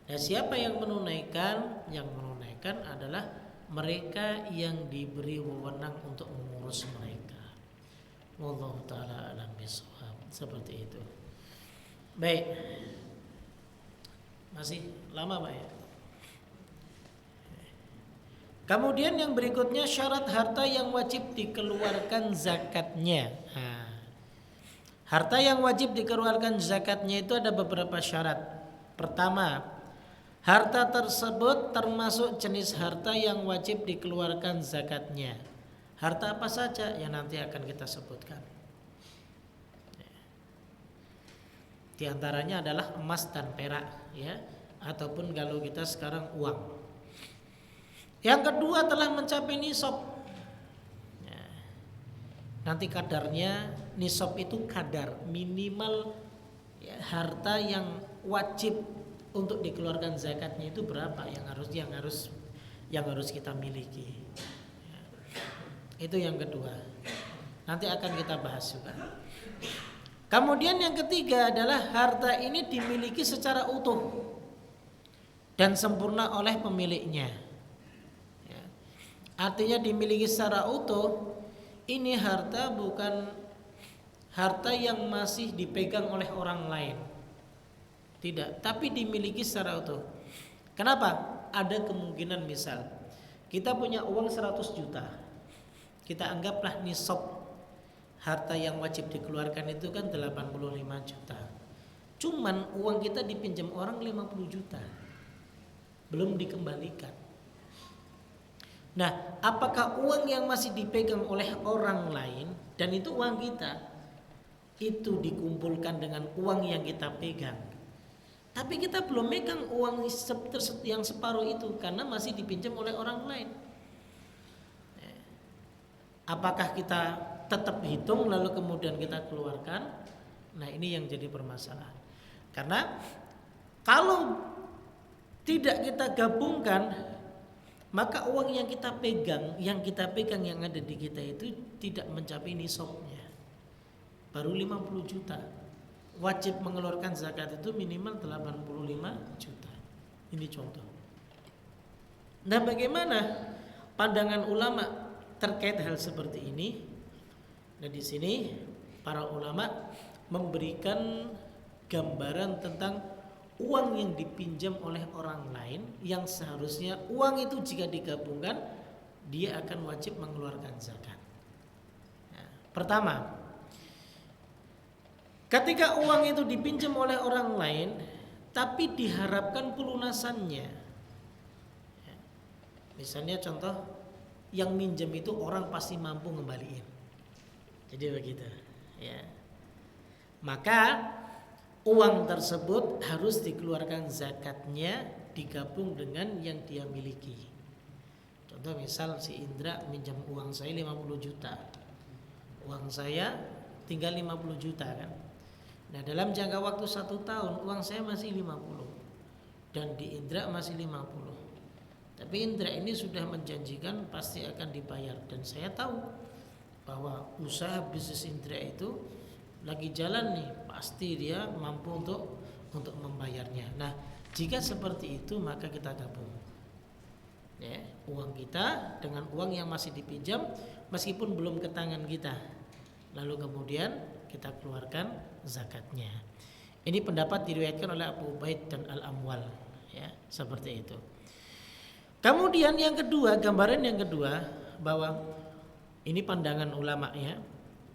Dan siapa yang menunaikan? Yang menunaikan adalah mereka yang diberi wewenang untuk mengurus mereka. Wallahu taala alam bisawab. Seperti itu. Baik. Masih lama Pak ya? Kemudian yang berikutnya, syarat harta yang wajib dikeluarkan zakatnya. Harta yang wajib dikeluarkan zakatnya itu ada beberapa syarat. Pertama, harta tersebut termasuk jenis harta yang wajib dikeluarkan zakatnya. Harta apa saja yang nanti akan kita sebutkan. Di antaranya adalah emas dan perak, ya, ataupun kalau kita sekarang uang. Yang kedua, telah mencapai nisab. Nanti kadarnya, nisab itu kadar minimal ya, harta yang wajib untuk dikeluarkan zakatnya itu berapa yang harus kita miliki. Ya. Itu yang kedua. Nanti akan kita bahas juga. Kemudian yang ketiga adalah harta ini dimiliki secara utuh dan sempurna oleh pemiliknya. Ya. Artinya dimiliki secara utuh. Ini harta bukan harta yang masih dipegang oleh orang lain. Tidak, tapi dimiliki secara utuh. Kenapa? Ada kemungkinan misal kita punya uang 100 juta. Kita anggaplah nisab harta yang wajib dikeluarkan itu kan 85 juta. Cuman uang kita dipinjam orang 50 juta. Belum dikembalikan. Nah, apakah uang yang masih dipegang oleh orang lain dan itu uang kita itu dikumpulkan dengan uang yang kita pegang, tapi kita belum megang uang yang separuh itu karena masih dipinjam oleh orang lain? Apakah kita tetap hitung lalu kemudian kita keluarkan? Nah, ini yang jadi permasalahan. Karena kalau tidak kita gabungkan, maka uang yang kita pegang yang ada di kita itu tidak mencapai nisabnya. Baru 50 juta. Wajib mengeluarkan zakat itu minimal 85 juta. Ini contoh. Nah, bagaimana pandangan ulama terkait hal seperti ini? Nah, di sini para ulama memberikan gambaran tentang uang yang dipinjam oleh orang lain yang seharusnya uang itu jika digabungkan dia akan wajib mengeluarkan zakat. Nah, pertama, ketika uang itu dipinjam oleh orang lain tapi diharapkan pelunasannya. Misalnya contoh, yang minjem itu orang pasti mampu ngembaliin. Jadi begitu, ya. Maka uang tersebut harus dikeluarkan zakatnya digabung dengan yang dia miliki. Contoh misal si Indra minjam uang saya 50 juta. Uang saya tinggal 50 juta kan. Nah, dalam jangka waktu 1 tahun uang saya masih 50 dan di Indra masih 50. Tapi Indra ini sudah menjanjikan pasti akan dibayar dan saya tahu bahwa usaha bisnis Indra itu lagi jalan nih, pasti dia mampu untuk membayarnya. Nah, jika seperti itu maka kita gabung. Ya, uang kita dengan uang yang masih dipinjam meskipun belum ke tangan kita. Lalu kemudian kita keluarkan zakatnya. Ini pendapat diriwayatkan oleh Abu Ubaid dan Al-Amwal, ya, seperti itu. Kemudian yang kedua, gambaran yang kedua bahwa ini pandangan ulama ya,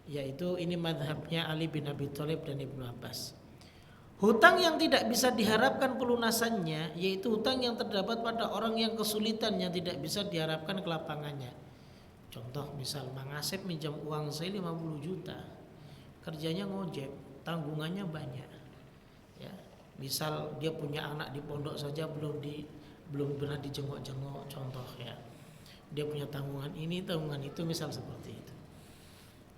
yaitu ini mazhabnya Ali bin Abi Thalib dan Ibnu Abbas. Hutang yang tidak bisa diharapkan pelunasannya yaitu hutang yang terdapat pada orang yang kesulitan yang tidak bisa diharapkan kelapangannya. Contoh misal Mang Asep minjam uang saya 50 juta. Kerjanya ngojek, tanggungannya banyak. Ya, misal dia punya anak di pondok saja belum pernah dijenguk-jenguk contoh ya. Dia punya tanggungan ini, tanggungan itu misal seperti itu.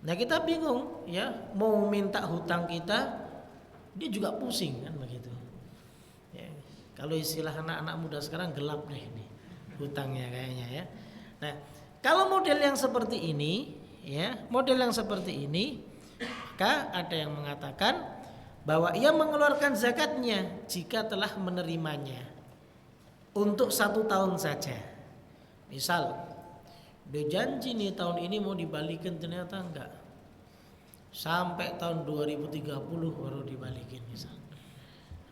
Nah, kita bingung ya, mau minta hutang kita dia juga pusing kan begitu. Ya, kalau istilah anak-anak muda sekarang gelap deh ini hutangnya kayaknya ya. Nah, kalau model yang seperti ini ya, maka ada yang mengatakan bahwa ia mengeluarkan zakatnya jika telah menerimanya untuk 1 tahun saja. Misal dia janji nih tahun ini mau dibalikin, ternyata enggak. Sampai tahun 2030 baru dibalikin misal.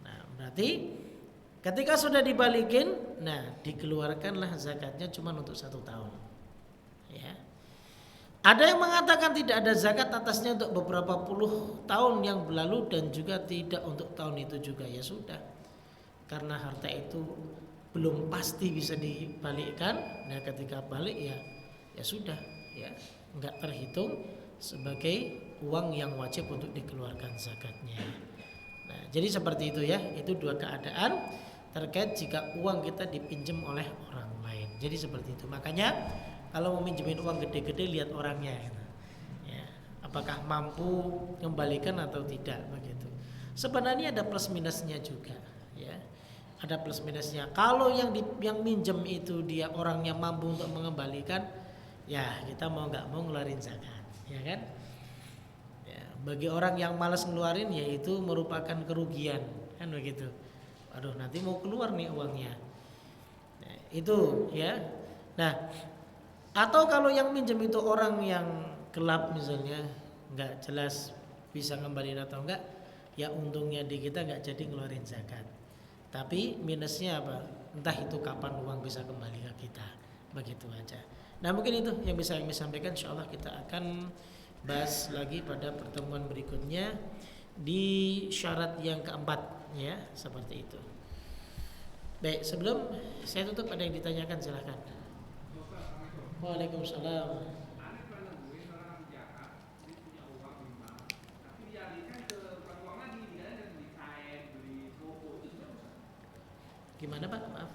Nah, berarti ketika sudah dibalikin, nah dikeluarkanlah zakatnya cuma untuk 1 tahun. Ya. Ada yang mengatakan tidak ada zakat atasnya untuk beberapa puluh tahun yang berlalu dan juga tidak untuk tahun itu juga, ya sudah. Karena harta itu belum pasti bisa dibalikkan. Nah, ketika balik ya sudah, ya enggak terhitung sebagai uang yang wajib untuk dikeluarkan zakatnya. Nah, jadi seperti itu ya. Itu dua keadaan terkait jika uang kita dipinjam oleh orang lain. Jadi seperti itu. Makanya kalau mau minjemin uang gede-gede lihat orangnya, ya, apakah mampu kembalikan atau tidak begitu. Sebenarnya ada plus minusnya juga, ya. Ada plus minusnya. Kalau yang minjem itu dia orangnya mampu untuk mengembalikan, ya kita mau nggak mau ngeluarin zakat, ya kan? Ya, bagi orang yang malas ngeluarin, ya itu merupakan kerugian, kan begitu. Aduh, nanti mau keluar nih uangnya. Nah, itu, ya. Nah, atau kalau yang minjem itu orang yang gelap misalnya, nggak jelas bisa ngembaliin atau enggak, ya untungnya di kita nggak jadi ngeluarin zakat. Tapi minusnya apa? Entah itu kapan uang bisa kembali ke kita. Begitu aja. Nah, mungkin itu yang bisa kami sampaikan. InsyaAllah kita akan bahas lagi pada pertemuan berikutnya di syarat yang keempat, ya, seperti itu. Baik, sebelum saya tutup ada yang ditanyakan, silahkan. Waalaikumsalam. Gimana Pak? Maaf.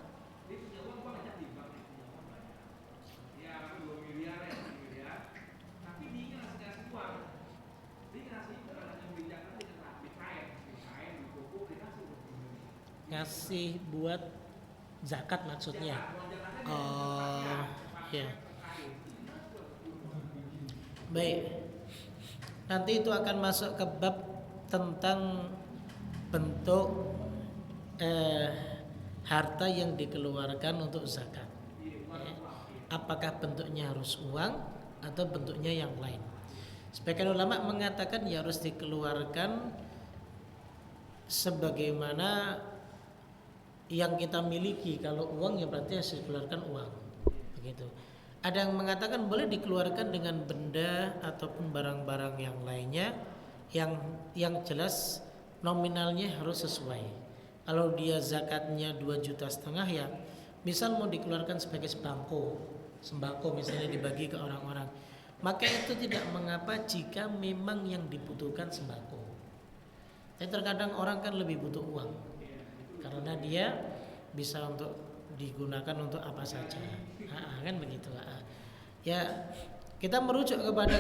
Ngasih buat zakat maksudnya. Oh, ya. Baik. Nanti itu akan masuk ke bab tentang bentuk harta yang dikeluarkan untuk zakat. Ya. Apakah bentuknya harus uang atau bentuknya yang lain? Sebagian ulama mengatakan ya harus dikeluarkan sebagaimana yang kita miliki. Kalau uang ya berarti harus dikeluarkan uang, begitu. Ada yang mengatakan boleh dikeluarkan dengan benda ataupun barang-barang yang lainnya, yang jelas nominalnya harus sesuai. Kalau dia zakatnya 2,5 juta ya, misal mau dikeluarkan sebagai sembako misalnya dibagi ke orang-orang, maka itu tidak mengapa jika memang yang dibutuhkan sembako. Tapi terkadang orang kan lebih butuh uang karena dia bisa untuk digunakan untuk apa saja, kan begitu. Ya kita merujuk kepada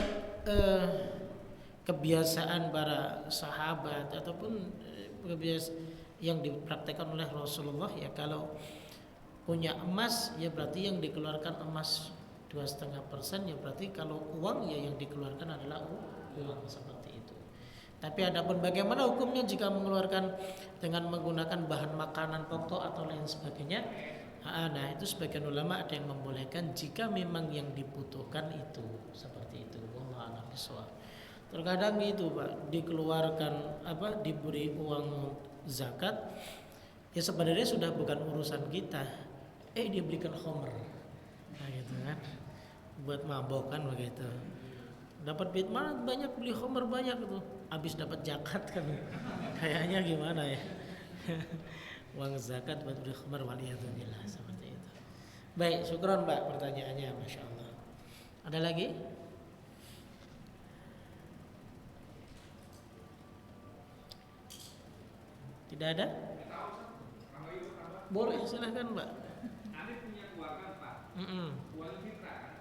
kebiasaan para sahabat ataupun kebiasaan yang dipraktekkan oleh Rasulullah. Ya kalau punya emas ya berarti yang dikeluarkan emas 2,5%, ya berarti kalau uang ya yang dikeluarkan adalah uang, seperti itu. Tapi adapun bagaimana hukumnya jika mengeluarkan dengan menggunakan bahan makanan pokok atau lain sebagainya, nah itu sebagian ulama ada yang membolehkan jika memang yang dibutuhkan itu, seperti itu. Wallahu a'lam bishawab. Terkadang itu Pak, dikeluarkan diberi uang zakat ya sebenarnya sudah bukan urusan kita, dia berikan khomer, nah gitu kan, buat mabok kan begitu. Dapat duit mana banyak, beli khomer banyak itu, habis dapat zakat kan, kayaknya gimana ya. Uang zakat buat beli khomer, waliyadzubillah, seperti itu. Baik, syukron Mbak pertanyaannya, masya Allah. Ada lagi? Tidak ada? Boleh, silahkan Mbak. Anda punya keluarga Pak. Uang fitrah kan?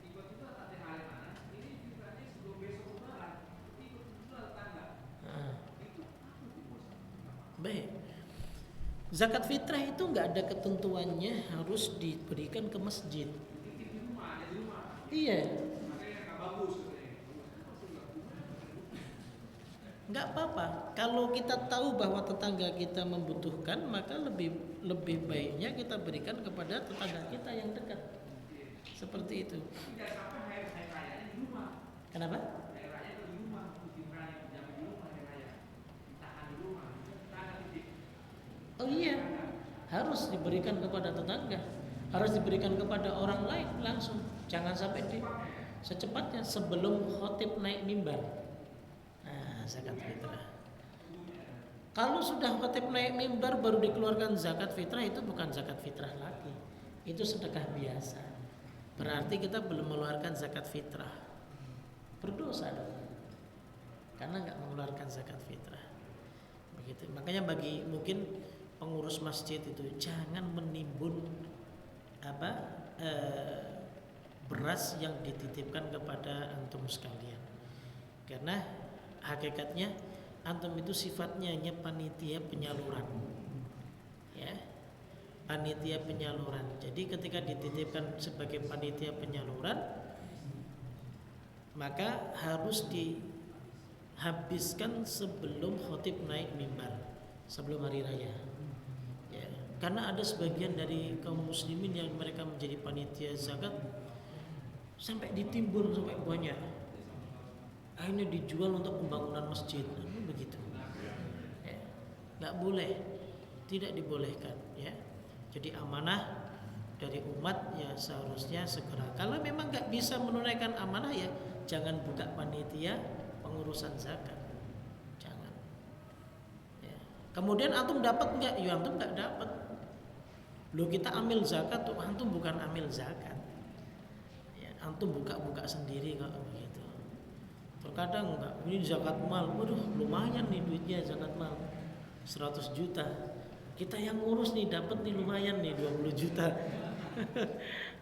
Tiba-tiba ada hari mana? Ini fitrahnya sebelum besok lebaran. Ikut jual tangga. Itu baik. Zakat fitrah itu nggak ada ketentuannya harus diberikan ke masjid. di rumah, ada di rumah. Iya. Makanya nggak bagus katanya. Nggak apa-apa. Kalau kita tahu bahwa tetangga kita membutuhkan, maka lebih baiknya kita berikan kepada tetangga kita yang dekat. Seperti itu. Tidak sampai hari rayanya di rumah. Kenapa? Hari raya itu di rumah, musim raya jangan di rumah hari raya. Ditahan di rumah. Tangga titik. Oh iya, harus diberikan kepada tetangga, harus diberikan kepada orang lain langsung. Jangan sampai secepatnya sebelum khotib naik mimbar. Zakat fitrah. Kalau sudah khotib naik mimbar baru dikeluarkan zakat fitrah, itu bukan zakat fitrah lagi, itu sedekah biasa. Berarti kita belum mengeluarkan zakat fitrah, berdosa dong, karena nggak mengeluarkan zakat fitrah. Begitu. Makanya bagi mungkin pengurus masjid itu jangan menimbun beras yang dititipkan kepada antum sekalian, karena hakikatnya antum itu sifatnya hanya panitia penyaluran, ya, panitia penyaluran. Jadi ketika dititipkan sebagai panitia penyaluran, maka harus dihabiskan sebelum khotib naik mimbar, sebelum hari raya. Ya, karena ada sebagian dari kaum muslimin yang mereka menjadi panitia zakat sampai ditimbun sampai banyak, akhirnya dijual untuk pembangunan masjid, begitu. Ya, nggak boleh, tidak dibolehkan. Ya, jadi amanah dari umat ya seharusnya segera. Kalau memang nggak bisa menunaikan amanah ya jangan buka panitia pengurusan zakat, jangan. Ya. Kemudian antum dapat nggak? Ya antum nggak dapat. Loh kita ambil zakat tuh, antum bukan ambil zakat. Ya, antum buka-buka sendiri kok begitu. Terkadang enggak, ini zakat mal, waduh lumayan nih duitnya zakat mal 100 juta. Kita yang ngurus nih dapat nih lumayan nih 20 juta.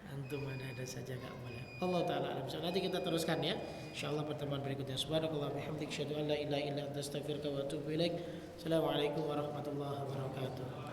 Antum ada saja enggak boleh. Allah taala alam. Nanti kita teruskan ya. Insyaallah pertemuan berikutnya. Subhanakallah bihamdik, asyhadu an la ilaha illa anta, astaghfiruka wa atubu ilaik. Assalamualaikum warahmatullahi wabarakatuh.